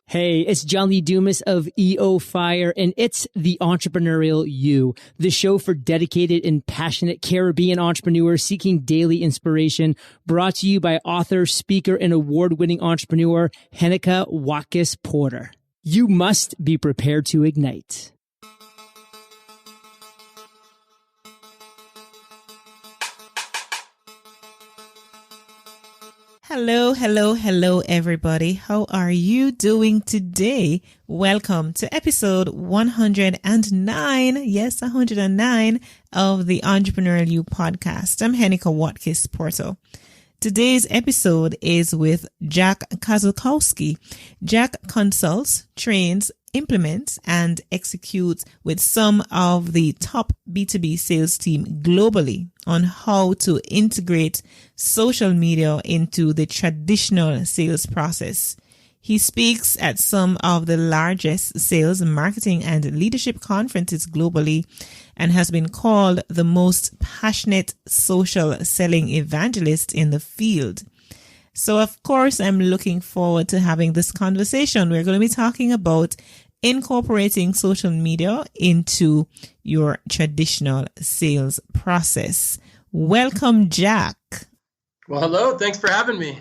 Hey, it's John Lee Dumas of EO Fire, and it's The Entrepreneurial You, the show for dedicated and passionate Caribbean entrepreneurs seeking daily inspiration, brought to you by author, speaker, and award-winning entrepreneur Heneka Watkis-Porter. You must be prepared to ignite. Hello, everybody. How are you doing today? Welcome to episode 109. Yes, 109 of the Entrepreneurial You podcast. I'm Heneka Watkis-Porter. Today's episode is with Jack Kosakowski. Jack consults, trains, implements, and executes with some of the top B2B sales team globally on how to integrate social media into the traditional sales process. He speaks at some of the largest sales, marketing, and leadership conferences globally and has been called the most passionate social selling evangelist in the field. So, of course, I'm looking forward to having this conversation. We're going to be talking about incorporating social media into your traditional sales process. Welcome, Jack. Well, hello. Thanks for having me.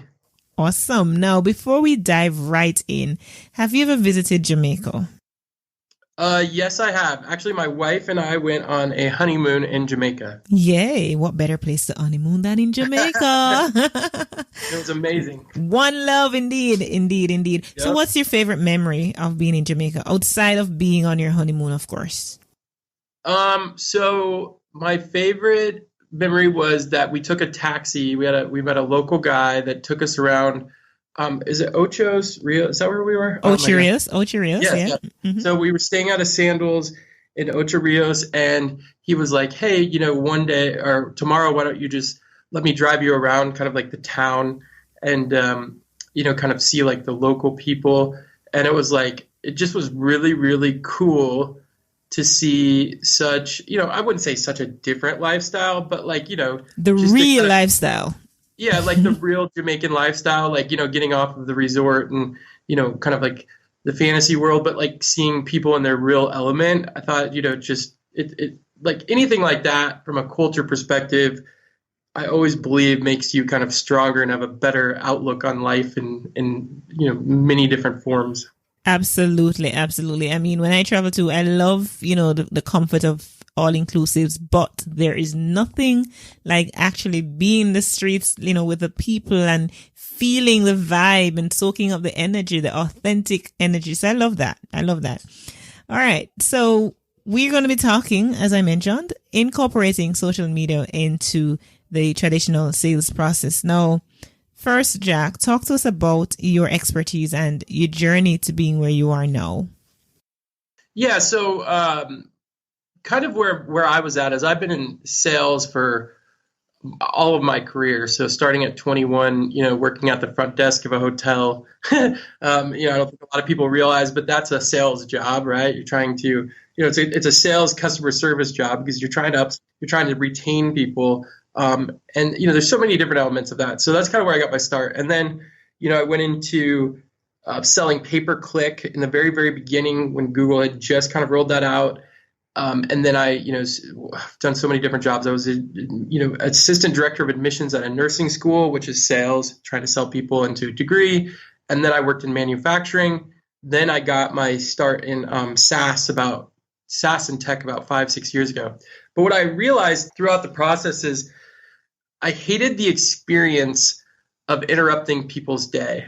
Awesome. Now, before we dive right in, have you ever visited Jamaica? Yes, I have. Actually, my wife and I went on a honeymoon in Jamaica. Yay. What better place to honeymoon than in Jamaica? It was amazing. One love indeed. Yep. So what's your favorite memory of being in Jamaica outside of being on your honeymoon, of course? So my favorite memory was that we took a taxi. We met a local guy that took us around. Is it Ocho's Rio? Is that where we were? Ocho Rios, yeah. Mm-hmm. So we were staying out of Sandals in Ocho Rios, and he was like, hey, one day or tomorrow, why don't you just let me drive you around kind of like the town and, kind of see like the local people. And it was like, it just was really, really cool to see such, I wouldn't say such a different lifestyle, but like, the real lifestyle. Yeah, like the real Jamaican lifestyle, like, getting off of the resort and, kind of like the fantasy world, but like seeing people in their real element. I thought, just it like anything like that from a culture perspective, I always believe makes you kind of stronger and have a better outlook on life in many different forms. Absolutely. I mean, when I travel to, I love, the comfort of all-inclusives, but there is nothing like actually being in the streets, with the people and feeling the vibe and soaking up the energy, the authentic energy. So I love that. All right. So we're going to be talking, as I mentioned, incorporating social media into the traditional sales process. Now, first, Jack, talk to us about your expertise and your journey to being where you are now. Yeah. So, kind of where I was at is I've been in sales for all of my career. So starting at 21, working at the front desk of a hotel, I don't think a lot of people realize, but that's a sales job, right? You're trying to, it's a sales customer service job because you're trying to retain people. And there's so many different elements of that. So that's kind of where I got my start. And then, I went into selling pay-per-click in the very, very beginning when Google had just kind of rolled that out. And then I've done so many different jobs. I was, assistant director of admissions at a nursing school, which is sales, trying to sell people into a degree. And then I worked in manufacturing. Then I got my start in SaaS and tech about 5-6 years ago. But what I realized throughout the process is I hated the experience of interrupting people's day.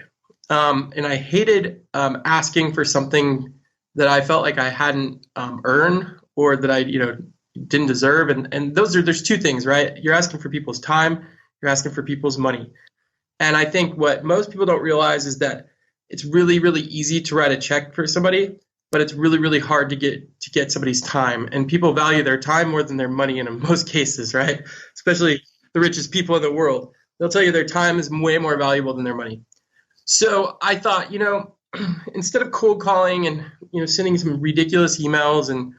And I hated asking for something that I felt like I hadn't earned or that I, didn't deserve. And there's two things, right? You're asking for people's time, you're asking for people's money. And I think what most people don't realize is that it's really, really easy to write a check for somebody, but it's really, really hard to get somebody's time. And people value their time more than their money in most cases, right? Especially the richest people in the world. They'll tell you their time is way more valuable than their money. So I thought, instead of cold calling and, sending some ridiculous emails and,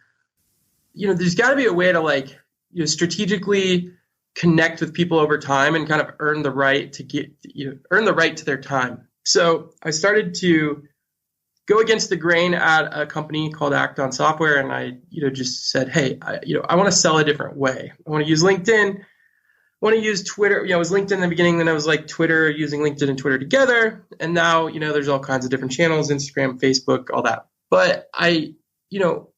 there's got to be a way to strategically connect with people over time and kind of earn the right to their time. So I started to go against the grain at a company called Act On Software. And I, just said, hey, I want to sell a different way. I want to use LinkedIn. I want to use Twitter. It was LinkedIn in the beginning. Then I was like Twitter, using LinkedIn and Twitter together. And now, there's all kinds of different channels, Instagram, Facebook, all that. But I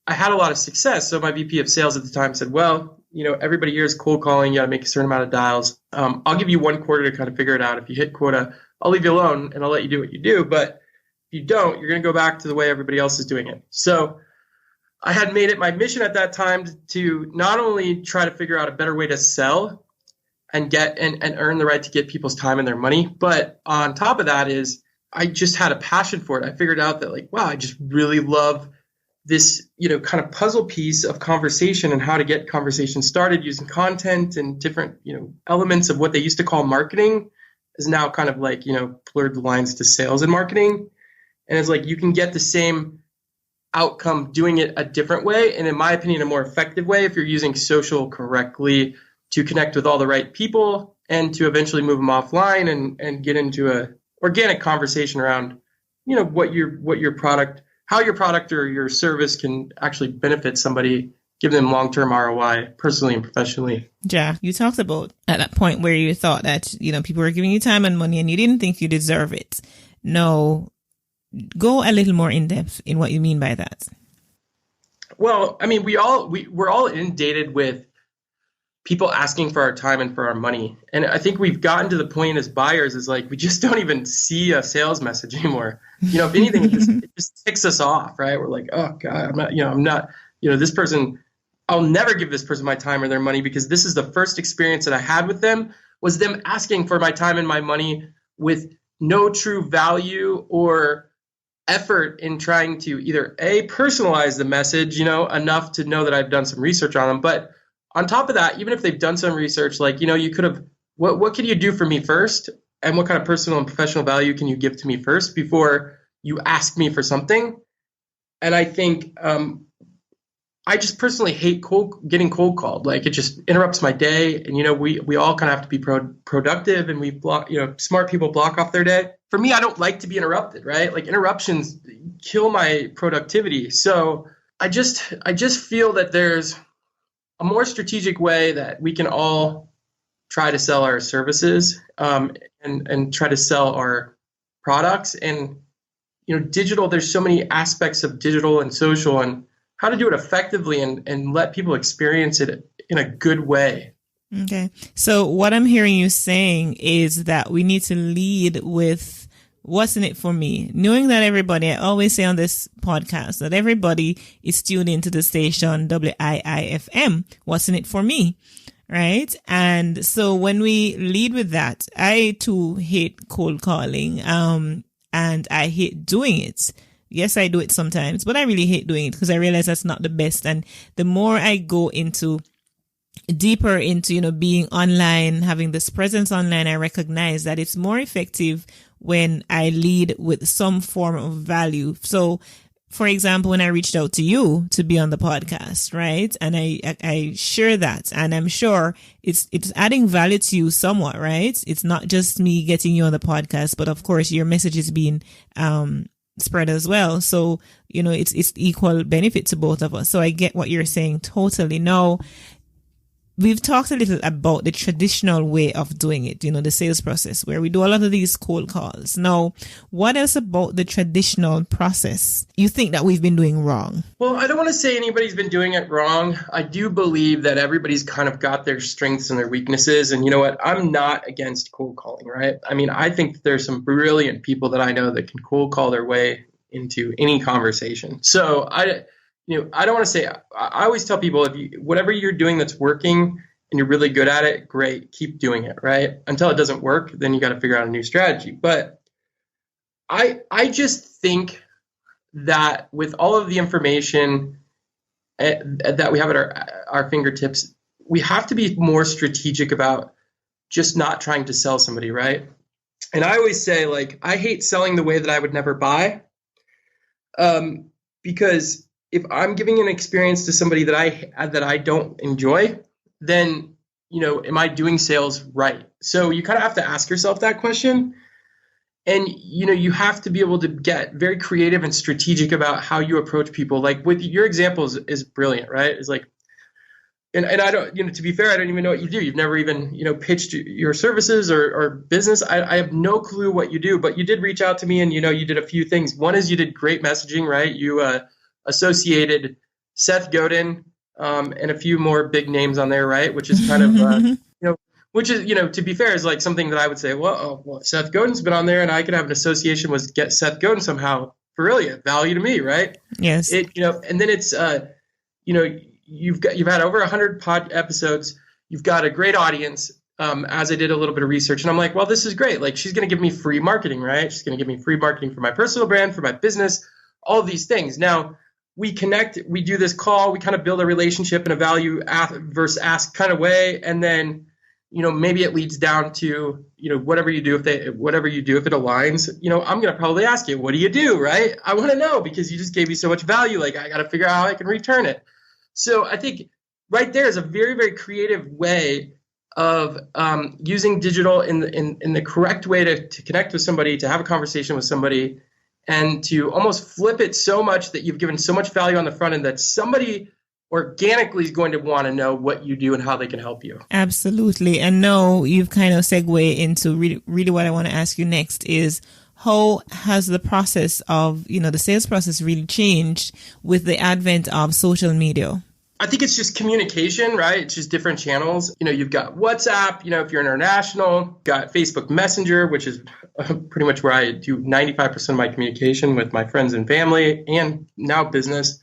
had a lot of success. So my VP of sales at the time said, well, everybody here is cold calling. You got to make a certain amount of dials. I'll give you 1 quarter to kind of figure it out. If you hit quota, I'll leave you alone and I'll let you do what you do. But if you don't, you're going to go back to the way everybody else is doing it. So I had made it my mission at that time to not only try to figure out a better way to sell and get and earn the right to get people's time and their money, but on top of that is I just had a passion for it. I figured out that wow, I just really love this, kind of puzzle piece of conversation and how to get conversation started using content and different, elements of what they used to call marketing is now kind of blurred the lines to sales and marketing. And it's you can get the same outcome doing it a different way. And in my opinion, a more effective way if you're using social correctly to connect with all the right people and to eventually move them offline and get into a organic conversation around, what your product, how your product or your service can actually benefit somebody, give them long-term ROI personally and professionally. Yeah, you talked about at that point where you thought that, people were giving you time and money and you didn't think you deserve it. No, go a little more in depth in what you mean by that. Well, I mean, we're all inundated with people asking for our time and for our money. And I think we've gotten to the point as buyers is we just don't even see a sales message anymore. If anything, it just ticks us off, right? We're oh God, I'm not, this person, I'll never give this person my time or their money because this is the first experience that I had with them was them asking for my time and my money with no true value or effort in trying to either personalize the message, enough to know that I've done some research on them. But on top of that, even if they've done some research, you could have, what can you do for me first? And what kind of personal and professional value can you give to me first before you ask me for something? And I think I just personally hate getting cold called. It just interrupts my day. And, we all kind of have to be productive and we block, smart people block off their day. For me, I don't like to be interrupted, right? Interruptions kill my productivity. So I just feel that there's a more strategic way that we can all try to sell our services and try to sell our products. And, digital, there's so many aspects of digital and social and how to do it effectively and let people experience it in a good way. Okay. So what I'm hearing you saying is that we need to lead with what's in it for me, knowing that everybody, I always say on this podcast that everybody is tuned into the station WIIFM, what's in it for me, right? And so when we lead with that, I too hate cold calling, and I hate doing it. Yes, I do it sometimes, but I really hate doing it because I realize that's not the best. And the more I go deeper into, being online, having this presence online, I recognize that it's more effective when I lead with some form of value. So, for example, when I reached out to you to be on the podcast, right? And I share that, and I'm sure it's adding value to you somewhat, right? It's not just me getting you on the podcast, but of course your message is being spread as well. So, it's equal benefit to both of us. So I get what you're saying totally. Now, we've talked a little about the traditional way of doing it, the sales process where we do a lot of these cold calls. Now, what else about the traditional process you think that we've been doing wrong? Well, I don't want to say anybody's been doing it wrong. I do believe that everybody's kind of got their strengths and their weaknesses. And you know what? I'm not against cold calling, right? I mean, I think there's some brilliant people that I know that can cold call their way into any conversation. So I don't want to say, I always tell people, whatever you're doing that's working and you're really good at it, great, keep doing it, right? Until it doesn't work, then you got to figure out a new strategy. But I just think that with all of the information that we have at our fingertips, we have to be more strategic about just not trying to sell somebody, right? And I always say, I hate selling the way that I would never buy, because if I'm giving an experience to somebody that I don't enjoy, then, am I doing sales right? So you kind of have to ask yourself that question. And, you have to be able to get very creative and strategic about how you approach people. Like with your example is brilliant, right? It's like, and I don't, to be fair, I don't even know what you do. You've never even, pitched your services or business. I have no clue what you do, but you did reach out to me and, you did a few things. One is you did great messaging, right? You associated Seth Godin and a few more big names on there, right? Which is kind of, which is, to be fair, is like something that I would say, well, Seth Godin's been on there and I could have an association with get Seth Godin somehow. Brilliant value to me, right? Yes. And then it's, you've had over 100 pod episodes. You've got a great audience. As I did a little bit of research, and I'm like, well, this is great. Like, she's going to give me free marketing, right? She's going to give me free marketing for my personal brand, for my business, all of these things. Now we connect, we do this call, we kind of build a relationship in a value versus ask kind of way. And then, maybe it leads down to, whatever you do, if it aligns, I'm going to probably ask you, what do you do? Right? I want to know because you just gave me so much value. Like, I got to figure out how I can return it. So I think right there is a very, very creative way of using digital in the correct way to connect with somebody, to have a conversation with somebody, and to almost flip it so much that you've given so much value on the front end that somebody organically is going to want to know what you do and how they can help you. Absolutely. And no, you've kind of segued into really what I want to ask you next is, how has the process of, the sales process really changed with the advent of social media? I think it's just communication, right? It's just different channels. You've got WhatsApp, if you're international, got Facebook Messenger, which is pretty much where I do 95% of my communication with my friends and family and now business.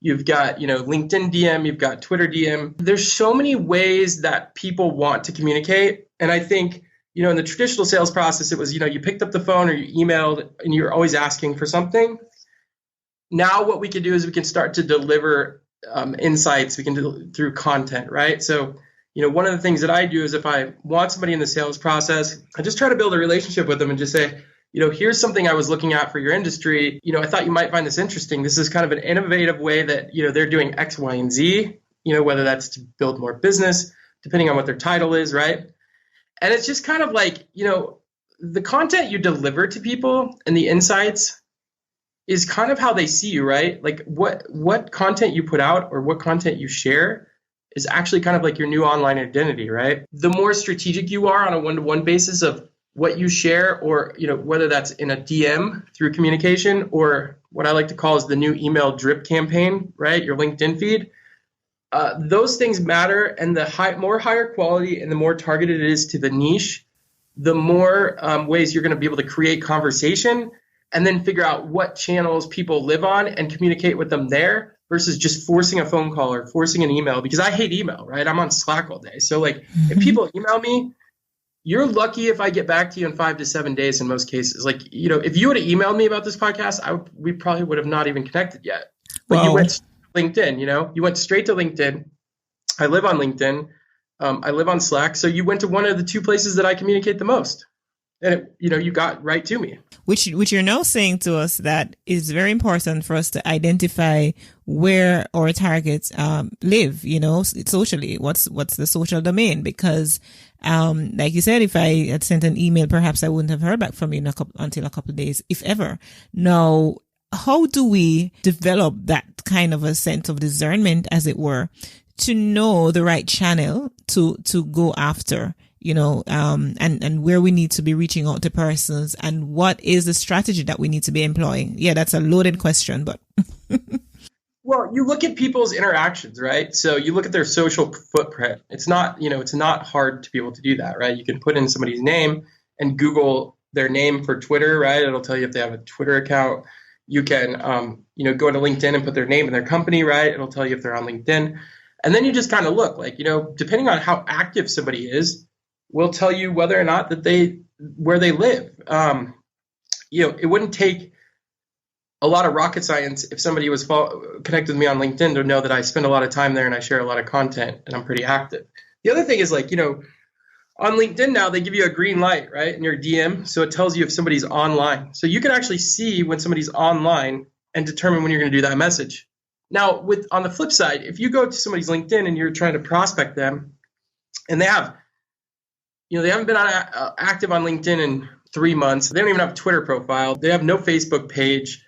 You've got, LinkedIn DM, you've got Twitter DM. There's so many ways that people want to communicate. And I think, in the traditional sales process, it was, you picked up the phone or you emailed and you're always asking for something. Now what we can do is we can start to deliver insights. We can do through content, right? So, one of the things that I do is if I want somebody in the sales process, I just try to build a relationship with them and just say, here's something I was looking at for your industry. I thought you might find this interesting. This is kind of an innovative way that, they're doing X, Y, and Z, whether that's to build more business, depending on what their title is, right? And it's just kind of like, the content you deliver to people and the insights is kind of how they see you, right? Like what content you put out or what content you share is actually kind of like your new online identity, right? The more strategic you are on a one-to-one basis of what you share, or, whether that's in a DM through communication or what I like to call is the new email drip campaign, right? Your LinkedIn feed. Those things matter, and the more higher quality and the more targeted it is to the niche, the more ways you're going to be able to create conversation and then figure out what channels people live on and communicate with them there versus just forcing a phone call or forcing an email, because I hate email, right? I'm on Slack all day. So like if people email me, you're lucky if I get back to you in 5 to 7 days in most cases. Like, if you would have emailed me about this podcast, we probably would have not even connected yet. But you went LinkedIn, you went straight to LinkedIn. I live on LinkedIn. I live on Slack. So you went to one of the two places that I communicate the most. And you got right to me. Which you're now saying to us that is very important for us to identify where our targets live, socially. What's the social domain? Because like you said, if I had sent an email, perhaps I wouldn't have heard back from you until a couple of days, if ever. Now, how do we develop that kind of a sense of discernment, as it were, to know the right channel to go after? And where we need to be reaching out to persons, and what is the strategy that we need to be employing? Yeah, that's a loaded question, but. Well, you look at people's interactions, right? So you look at their social footprint. It's not hard to be able to do that, right? You can put in somebody's name and Google their name for Twitter, right? It'll tell you if they have a Twitter account. You can, go to LinkedIn and put their name and their company, right? It'll tell you if they're on LinkedIn. And then you just kind of look like, depending on how active somebody is, will tell you whether or not where they live. It wouldn't take a lot of rocket science if somebody was connected with me on LinkedIn to know that I spend a lot of time there and I share a lot of content and I'm pretty active. The other thing is on LinkedIn now, they give you a green light, right, in your DM. So it tells you if somebody's online. So you can actually see when somebody's online and determine when you're going to do that message. Now, on the flip side, if you go to somebody's LinkedIn and you're trying to prospect them and they haven't been active on LinkedIn 3 months. They don't even have a Twitter profile. They have no Facebook page.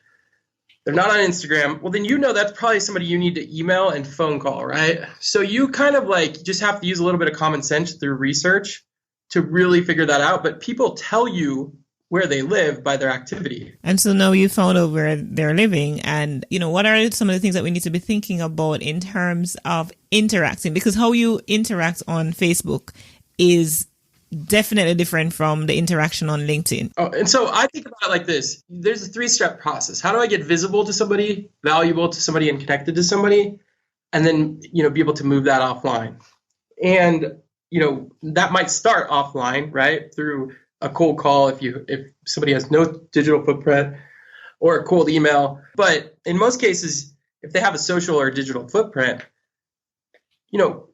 They're not on Instagram. Well, then that's probably somebody you need to email and phone call, right? So you kind of like just have to use a little bit of common sense through research to really figure that out. But people tell you where they live by their activity. And so now you found out where they're living. And, what are some of the things that we need to be thinking about in terms of interacting? Because how you interact on Facebook is definitely different from the interaction on LinkedIn. Oh, and so I think about it like this. There's a 3-step process. How do I get visible to somebody, valuable to somebody, and connected to somebody? And then, be able to move that offline. And, that might start offline, right? Through a cold call if somebody has no digital footprint, or a cold email. But in most cases, if they have a social or digital footprint,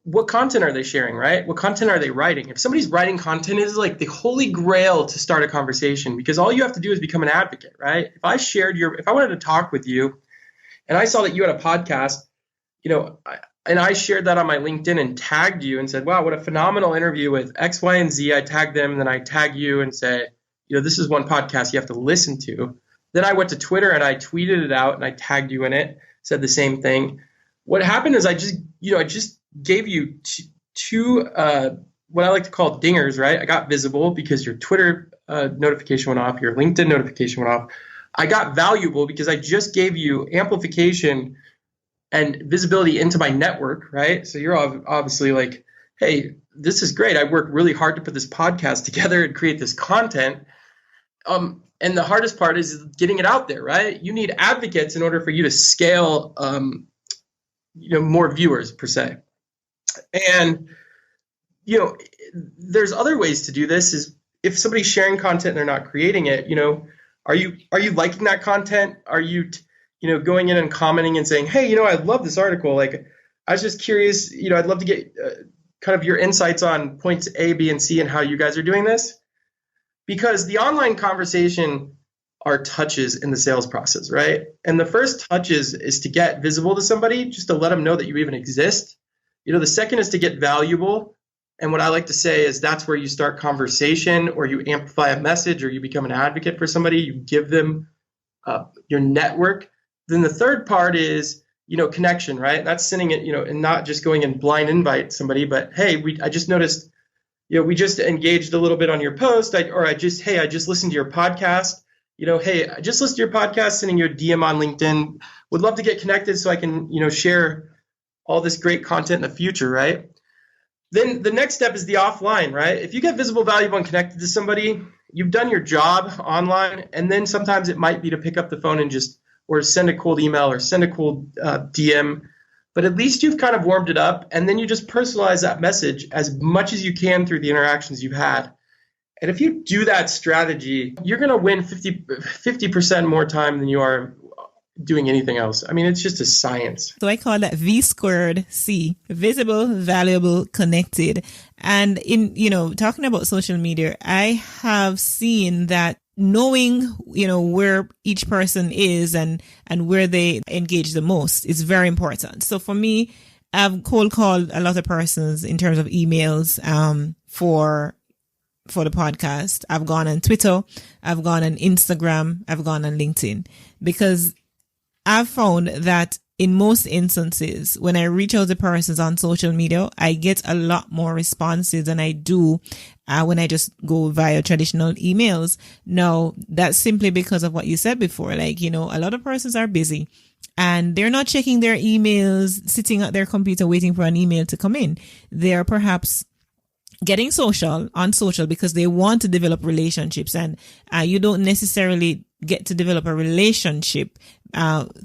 what content are they sharing, right? What content are they writing? If somebody's writing content, it is like the holy grail to start a conversation, because all you have to do is become an advocate, right? If I wanted to talk with you and I saw that you had a podcast, and I shared that on my LinkedIn and tagged you and said, wow, what a phenomenal interview with X, Y, and Z. I tagged them, and then I tag you and say, this is one podcast you have to listen to. Then I went to Twitter and I tweeted it out and I tagged you in it, said the same thing. What happened is I just gave you two what I like to call dingers, right? I got visible because your Twitter notification went off, your LinkedIn notification went off. I got valuable because I just gave you amplification and visibility into my network, right? So you're obviously like, hey, this is great. I worked really hard to put this podcast together and create this content. And the hardest part is getting it out there, right? You need advocates in order for you to scale, more viewers per se. And, there's other ways to do this. Is if somebody's sharing content and they're not creating it, are you liking that content? Are you, going in and commenting and saying, hey, I love this article. Like, I was just curious, I'd love to get kind of your insights on points A, B, and C and how you guys are doing this. Because the online conversation are touches in the sales process, right? And the first touch is to get visible to somebody, just to let them know that you even exist. The second is to get valuable. And what I like to say is that's where you start conversation, or you amplify a message, or you become an advocate for somebody. You give them your network. Then the third part is, connection, right? That's sending it, and not just going and blind invite somebody, but hey, I just noticed, we just engaged a little bit on your post, I just listened to your podcast. Hey, I just listened to your podcast, sending you a DM on LinkedIn. Would love to get connected so I can, share all this great content in the future, right? Then the next step is the offline, right? If you get visible, valuable, and connected to somebody, you've done your job online. And then sometimes it might be to pick up the phone and or send a cold email or send a cold DM. But at least you've kind of warmed it up. And then you just personalize that message as much as you can through the interactions you've had. And if you do that strategy, you're going to win 50% more time than you are doing anything else. I mean, it's just a science. So I call that V²C, visible, valuable, connected. And in, talking about social media, I have seen that knowing, where each person is and where they engage the most is very important. So for me, I've cold called a lot of persons in terms of emails, for the podcast. I've gone on Twitter, I've gone on Instagram, I've gone on LinkedIn, because I've found that in most instances, when I reach out to persons on social media, I get a lot more responses than I do when I just go via traditional emails. Now, that's simply because of what you said before. Like, a lot of persons are busy and they're not checking their emails, sitting at their computer waiting for an email to come in. They're perhaps getting on social because they want to develop relationships, and you don't necessarily get to develop a relationship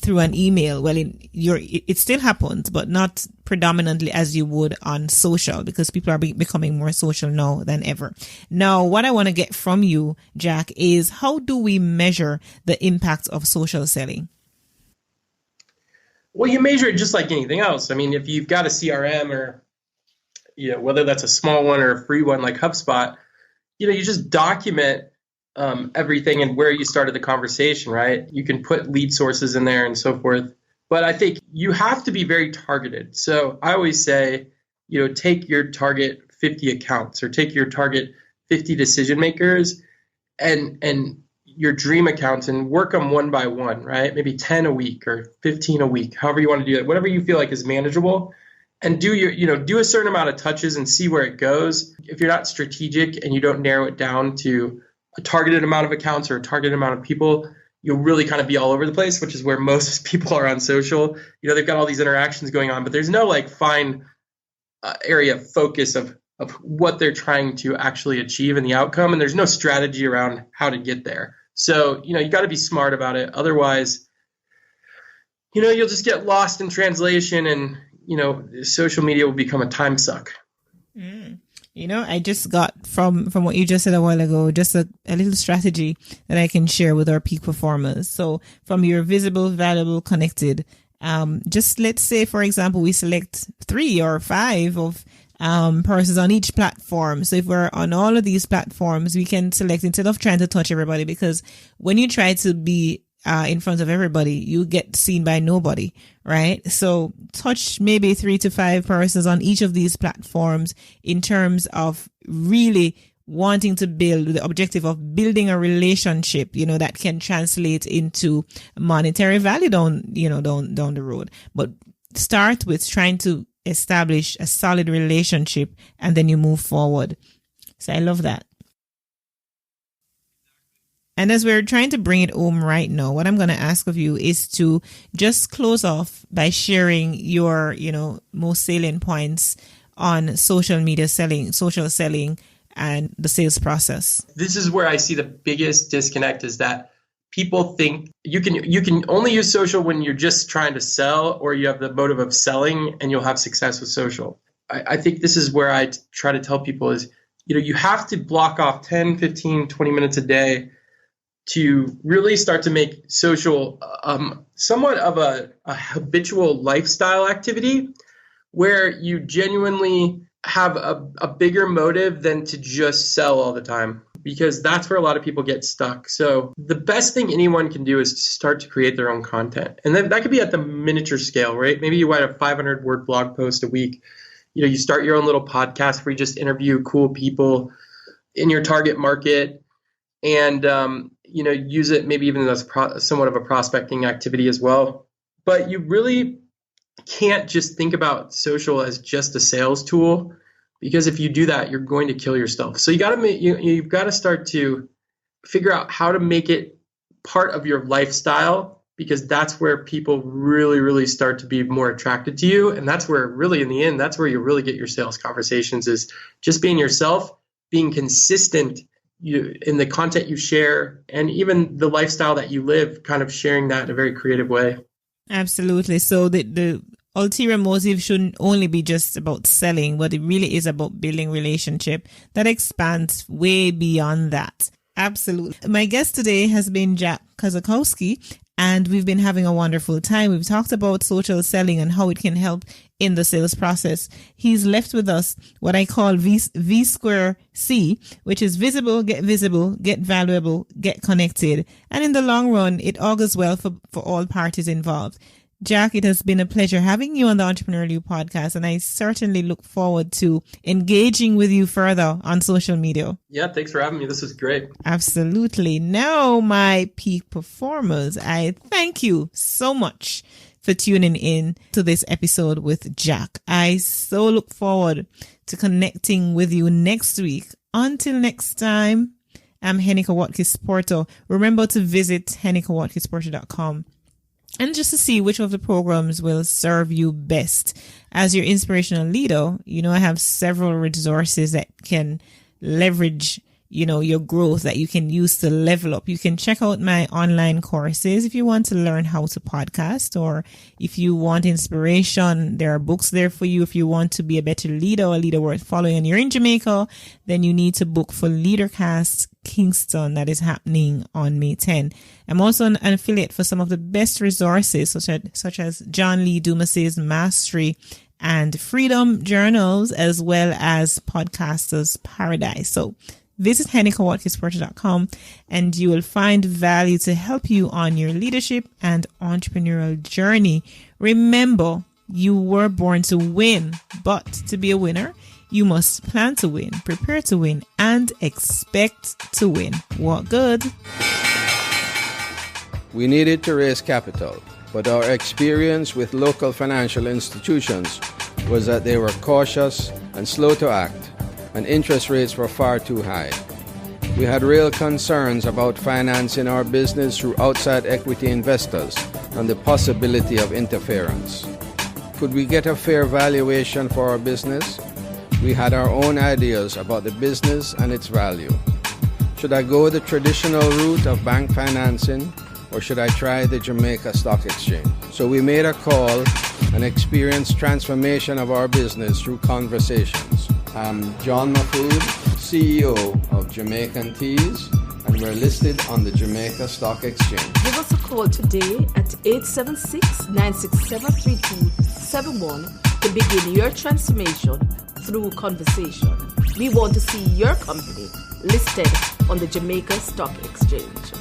through an email. Well, it still happens, but not predominantly as you would on social, because people are becoming more social now than ever. Now, what I want to get from you, Jack, is how do we measure the impact of social selling? Well, you measure it just like anything else. I mean, if you've got a CRM or whether that's a small one or a free one like HubSpot, you just document everything and where you started the conversation, right? You can put lead sources in there and so forth. But I think you have to be very targeted. So I always say, take your target 50 accounts or take your target 50 decision makers and your dream accounts and work them one by one, right? Maybe 10 a week or 15 a week, however you want to do it, whatever you feel like is manageable, and do a certain amount of touches and see where it goes. If you're not strategic and you don't narrow it down to a targeted amount of accounts or a targeted amount of people, you'll really kind of be all over the place, which is where most people are on social. They've got all these interactions going on, but there's no like fine area of focus of what they're trying to actually achieve and the outcome. And there's no strategy around how to get there. So, you got to be smart about it. Otherwise, you'll just get lost in translation and, social media will become a time suck. I just got from what you just said a while ago, just a little strategy that I can share with our peak performers. So from your visible, valuable, connected, just let's say, for example, we select 3 or 5 of persons on each platform. So if we're on all of these platforms, we can select instead of trying to touch everybody, because when you try to be in front of everybody, you get seen by nobody, right? So touch maybe 3 to 5 persons on each of these platforms in terms of really wanting to build, the objective of building a relationship, that can translate into monetary value down the road. But start with trying to establish a solid relationship, and then you move forward. So I love that. And as we're trying to bring it home right now, what I'm going to ask of you is to just close off by sharing your, most salient points on social media selling, social selling, and the sales process. This is where I see the biggest disconnect, is that people think you can only use social when you're just trying to sell, or you have the motive of selling, and you'll have success with social. I think this is where I try to tell people is, you have to block off 10, 15, 20 minutes a day to really start to make social somewhat of a habitual lifestyle activity, where you genuinely have a bigger motive than to just sell all the time, because that's where a lot of people get stuck. So the best thing anyone can do is start to create their own content. And then that could be at the miniature scale, right? Maybe you write a 500-word blog post a week. You start your own little podcast where you just interview cool people in your target market, and use it maybe even as somewhat of a prospecting activity as well. But you really can't just think about social as just a sales tool, because if you do that, you're going to kill yourself. So you've got to start to figure out how to make it part of your lifestyle, because that's where people really, really start to be more attracted to you. And that's where really, in the end, that's where you really get your sales conversations, is just being yourself, being consistent in the content you share, and even the lifestyle that you live, kind of sharing that in a very creative way. Absolutely. So the ulterior motive shouldn't only be just about selling, but it really is about building relationship that expands way beyond that. Absolutely. My guest today has been Jack Kosakowski, and we've been having a wonderful time. We've talked about social selling and how it can help in the sales process. He's left with us what I call V square C, which is visible, get valuable, get connected. And in the long run, it augurs well for all parties involved. Jack, it has been a pleasure having you on the Entrepreneurial You podcast, and I certainly look forward to engaging with you further on social media. Yeah, thanks for having me. This was great. Absolutely. Now, my peak performers, I thank you so much for tuning in to this episode with Jack. I so look forward to connecting with you next week. Until next time, I'm Heneka Watkis-Porter. Remember to visit henekawatkisporter.com. and just to see which of the programs will serve you best. As your inspirational leader, I have several resources that can leverage, your growth, that you can use to level up. You can check out my online courses if you want to learn how to podcast, or if you want inspiration, there are books there for you. If you want to be a better leader, or a leader worth following, and you're in Jamaica, then you need to book for LeaderCast Kingston that is happening on May 10. I'm also an affiliate for some of the best resources, such as John Lee Dumas's Mastery and Freedom Journals, as well as Podcasters Paradise. So visit henekawatkisporter.com and you will find value to help you on your leadership and entrepreneurial journey. Remember, you were born to win, but to be a winner, You must plan to win, prepare to win, and expect to win. What good? We needed to raise capital, but our experience with local financial institutions was that they were cautious and slow to act, and interest rates were far too high. We had real concerns about financing our business through outside equity investors and the possibility of interference. Could we get a fair valuation for our business? We had our own ideas about the business and its value. Should I go the traditional route of bank financing, or should I try the Jamaica Stock Exchange? So we made a call and experienced transformation of our business through conversations. I'm John Mahfood, CEO of Jamaican Teas, and we're listed on the Jamaica Stock Exchange. Give us a call today at 876-967-3271 to begin your transformation through conversation. We want to see your company listed on the Jamaica Stock Exchange.